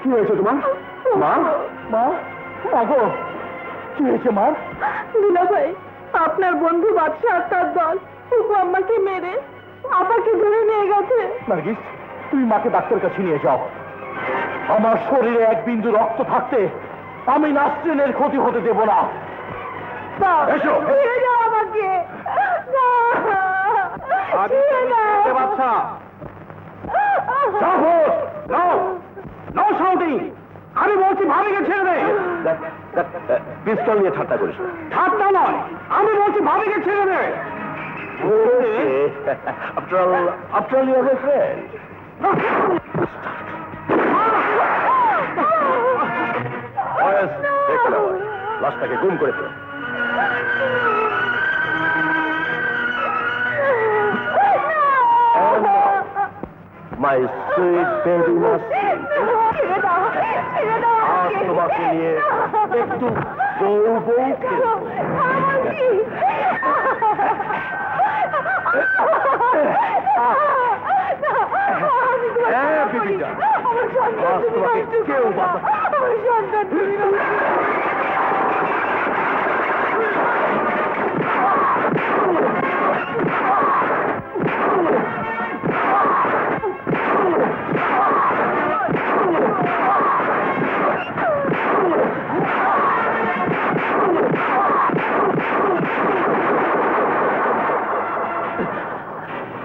কি হয়েছে তোমার? মা মা মাগো, কি হয়েছে মা? দুলা ভাই, আপনার বন্ধু বাদশাহ তার দল আম্মাকে মেরে আপাকে ধরে নিয়ে গেছে। নার্গিস, তুমি মাকে ডাক্তার কাছে নিয়ে যাও। আমার শরীরে এক বিন্দু রক্ত থাকতে আমি নাসরিনের ক্ষতি হতে দেব না। আমাকে আমি বলছি ভাবিকে ছেড়ে দে। পিস্তল নিয়ে ঠাট্টা করিস। ঠাট্টা নয়, আমি বলছি ভাবিকে ছেড়ে দে। After all, you are a friend. লাশটাকে গুম করে fail. My sweet baby Nasrin, আজ তোমাকে নিয়ে একটু বউ বউ খেলবো। হ্যাঁ বিবিটা, আজ তোমাকে কেউ বাঁচাবে না।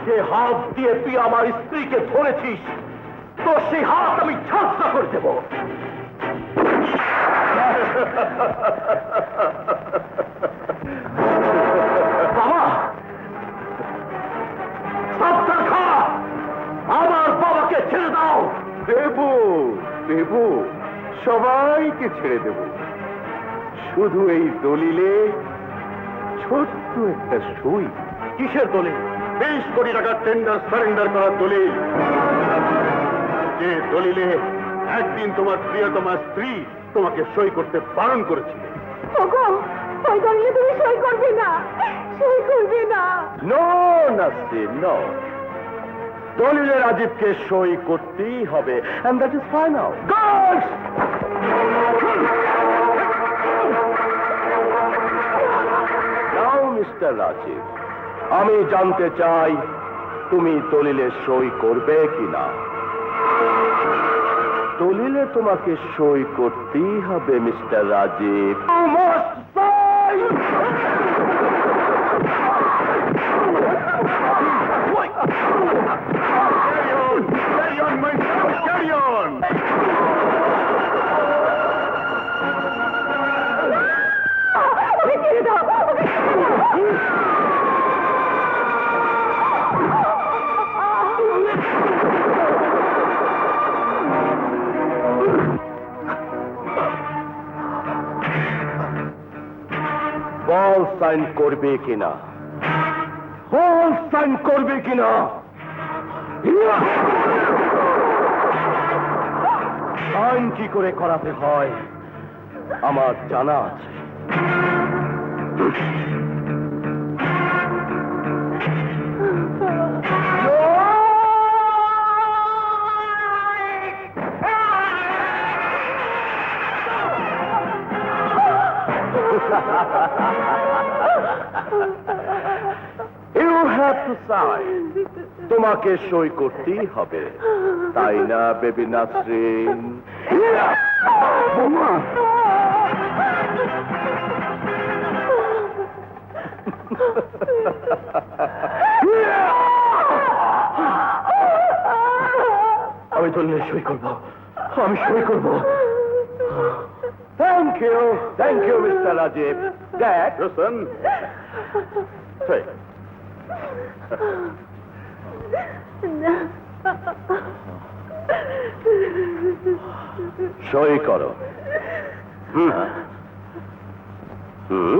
যে হাত দিয়ে তুই আমার স্ত্রীকে ধরেছিস, তো সেই হাত আমি ঝাঁঝরা করে দেব। বাবা, সাবধান খা, আমার বাবাকে ছেড়ে দাও। দেব দেব, সবাইকে ছেড়ে দেব, শুধু এই দলিলে ছোট্ট একটা সই। কিসের দলিল? 20 কোটি টাকার টেন্ডার সারেন্ডার করার দলিল। যে দলিলে একদিন তোমার প্রিয়তমা স্ত্রী তোমাকে সই করতে বারণ করেছিল। ওই দলিলে তুমি সই করবে না, সই করবে না। No Nasrin, no. দলিলে রাজীবকে সই করতেই হবে, and that is final. Guards! Now, Mr. Rajib, আমি জানতে চাই তুমি দলিলে সই করবে কিনা। দলিলে তোমাকে সই করতেই হবে মিস্টার রাজীব। বল সাইন করবে কিনা, বল সাইন করবে কিনা। সাইন কি করে করাতে হয় আমার জানা আছে। You have to sign. তোমাকে সই করতেই হবে, তাই না বেবি নাসরিন? বৌমা আমি চললে সই করবো, আমি সই করবো। Thank you mister Rajib. দেখ রোশন, সই করো। হুম হুম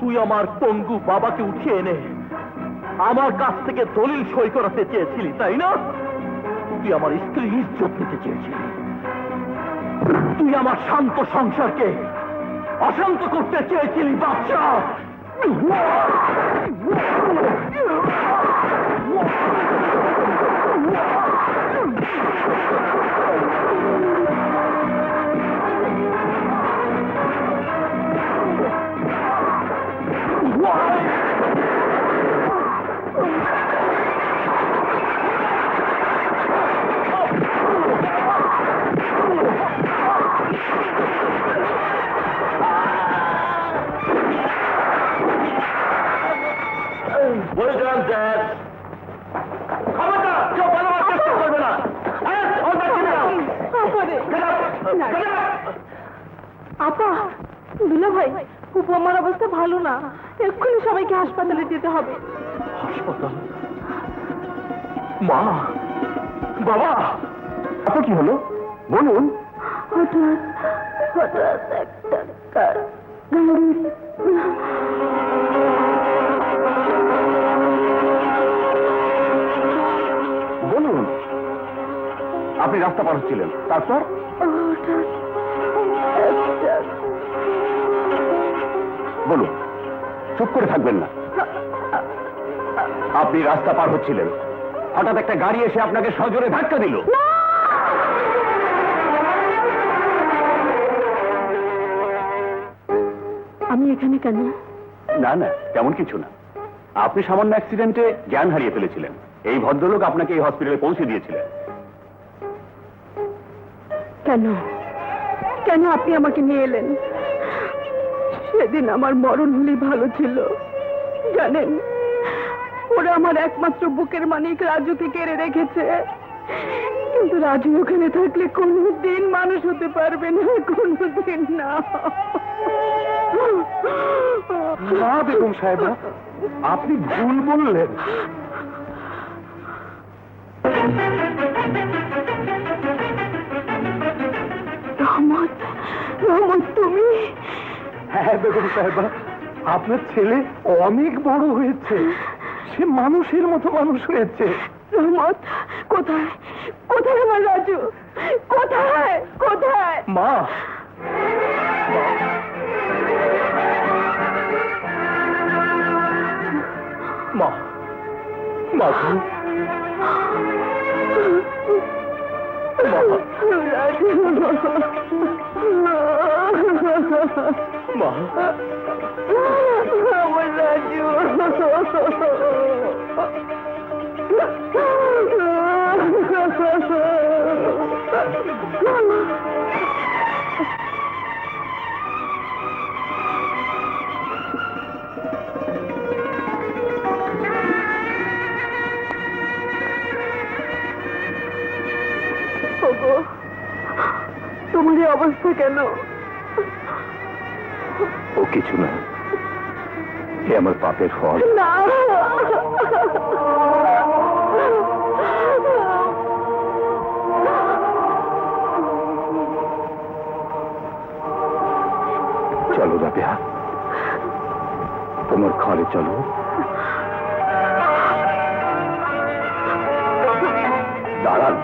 তুই আমার পঙ্গু বাবাকে উঠিয়ে এনে আমার কাছ থেকে দলিল সই করাতে চেয়েছিলি, তাই না? তুই আমার স্ত্রীর ইজ্জত নিতে চেয়েছিলি, তুই আমার শান্ত সংসারকে অশান্ত করতে চেয়েছিলি বাচ্চা। আপা, দুলা ভাই, উপমার অবস্থা ভালো না, এক্ষুনি সবাইকে হাসপাতালে যেতে হবে। হাসপাতাল? মা, বাবা, আপনার কি হলো বলুন। হঠাৎ হঠাৎ একটা গাড়ি বলুন, আপনি রাস্তা পার হচ্ছিলেন, তারপর? বলুন, চুপ করে থাকবেন না। আপনি রাস্তা পার হচ্ছিলেন, হঠাৎ একটা গাড়ি এসে আপনাকে সজোরে ধাক্কা দিল। আমি এখানে কেন? না না, তেমন কিছু না। আপনি সামান্য অ্যাক্সিডেন্টে জ্ঞান হারিয়ে ফেলেছিলেন। এই ভদ্রলোক আপনাকে এই হসপিটালে পৌঁছে দিয়েছিলেন। কেন কেন আপনি আমাকে নিয়ে এলেন? সেদিন আমার মরণ হলেই ভালো ছিল। জানেন, ওরা আমার একমাত্র বুকের মানিক রাজুকে কেড়ে রেখেছে। কিন্তু রাজু ওখানে থাকলে কোনোদিন মানুষ হতে পারবে না, কোনোদিন না। না বেগম সাহেবা, আপনি ভুল বললেন। রহমত, রহমত তুমি? হ্যাঁ বেগম সাহেবা, আপনার ছেলে অনেক বড় হয়েছে, সে মানুষের মতো মানুষ হয়েছে। রহমত, কোথায় কোথায় আমার রাজু? কোথায় কোথায়? মা, মা, মা গো। মা, রাজু, মা, আমার রাজু। ওগো, তোমার এই অবস্থা কেন? ও কিছু না, এ আমার পাপের ফল। না, চলো রাবেয়া, তোমার ঘরে চলো। দাঁড়ান,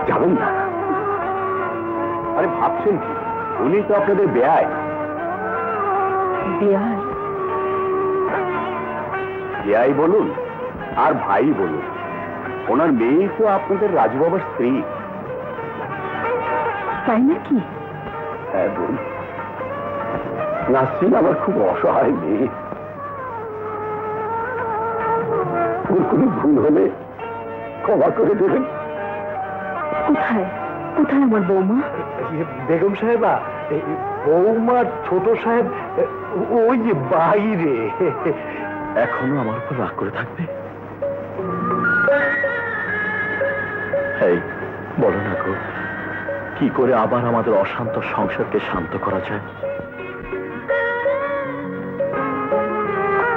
যাবেন না? আরে ভাবছেন কি, উনি তো আপনাদের বেয়াই। বিয়ার বেয়াই বলুন আর ভাই বলুন, ওনার মেয়েই তো আপনাদের রাজু বাবার স্ত্রী। তাই নাকি? হ্যাঁ বোন, নাসরিন আমার খুব অসহায় মেয়ে, ওর কোনো ভুল হলে ক্ষমা করে দেবেন। কোথায় কোথায় আমার বৌমা? বেগম সাহেবা, বৌমার ছোট সাহেব ওই যে বাইরে। এখনো আমার উপর রাগ করে থাকবে? এই বলো না গো, কি করে আবার আমাদের অশান্ত সংসারকে শান্ত করা যায়?